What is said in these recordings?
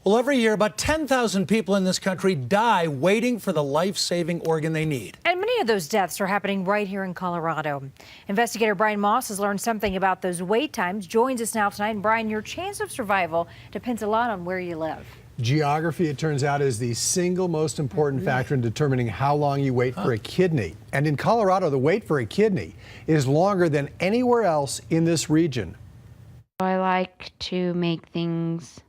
Well, every year, about 10,000 people in this country die waiting for the life-saving organ they need. And many of those deaths are happening right here in Colorado. Investigator Brian Moss has learned something about those wait times. Joins us now tonight. And Brian, your chance of survival depends a lot on where you live. Geography, it turns out, is the single most important factor in determining how long you wait for a kidney. And in Colorado, the wait for a kidney is longer than anywhere else in this region. I like to make things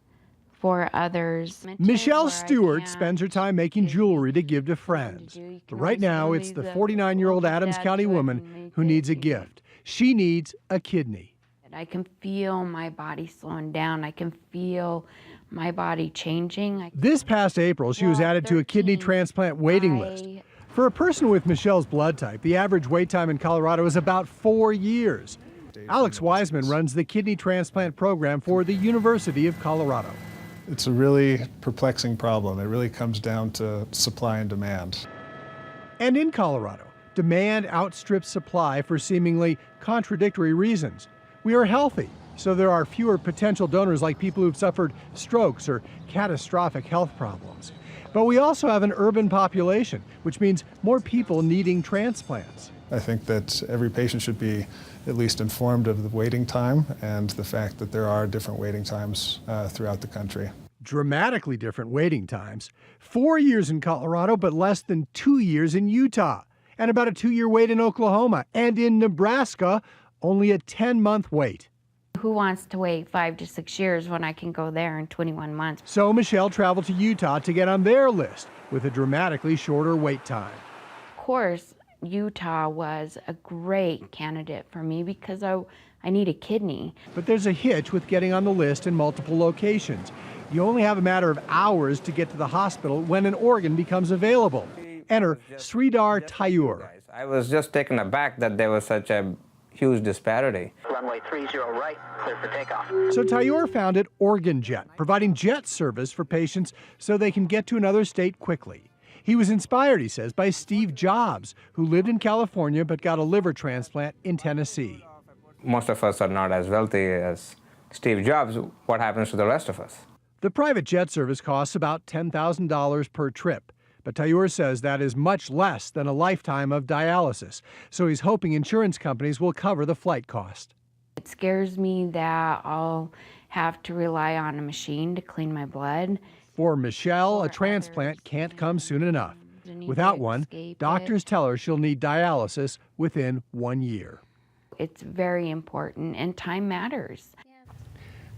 for others. Michelle Stewart spends her time making jewelry to give to friends. But right now, it's the 49-year-old Adams County woman who needs a gift. She needs a kidney. I can feel my body slowing down. I can feel my body changing. This past April, she was added to a kidney transplant waiting list. For a person with Michelle's blood type, the average wait time in Colorado is about 4 years. Alex Wiseman runs the kidney transplant program for the University of Colorado. It's a really perplexing problem. It really comes down to supply and demand. And in Colorado, demand outstrips supply for seemingly contradictory reasons. We are healthy, so there are fewer potential donors like people who've suffered strokes or catastrophic health problems. But we also have an urban population, which means more people needing transplants. I think that every patient should be at least informed of the waiting time and the fact that there are different waiting times throughout the country. Dramatically different waiting times. 4 years in Colorado, but less than 2 years in Utah. And about a 2-year wait in Oklahoma. And in Nebraska, only a 10-month wait. Who wants to wait 5 to 6 years when I can go there in 21 months? So Michelle traveled to Utah to get on their list with a dramatically shorter wait time. Of course, Utah was a great candidate for me because I need a kidney. But there's a hitch with getting on the list in multiple locations. You only have a matter of hours to get to the hospital when an organ becomes available. Enter Sridhar Tayur. I was just taken aback that there was such a huge disparity. Runway 30 right, clear for takeoff. So Tayur founded Organ Jet, providing jet service for patients so they can get to another state quickly. He was inspired, he says, by Steve Jobs, who lived in California but got a liver transplant in Tennessee. Most of us are not as wealthy as Steve Jobs. What happens to the rest of us? The private jet service costs about $10,000 per trip, but Tayur says that is much less than a lifetime of dialysis, so he's hoping insurance companies will cover the flight cost. It scares me that I'll have to rely on a machine to clean my blood. For Michelle, a transplant can't come soon enough. Without one, doctors tell her she'll need dialysis within 1 year. It's very important, and time matters.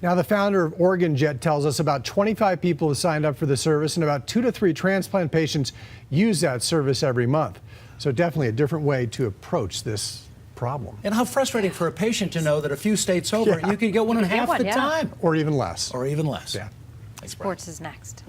Now, the founder of Organ Jet tells us about 25 people have signed up for the service, and about 2 to 3 transplant patients use that service every month. So definitely a different way to approach this problem. And how frustrating for a patient to know that a few states over, you could get one in half the time. Or even less. Or even less. Yeah. Sports is next.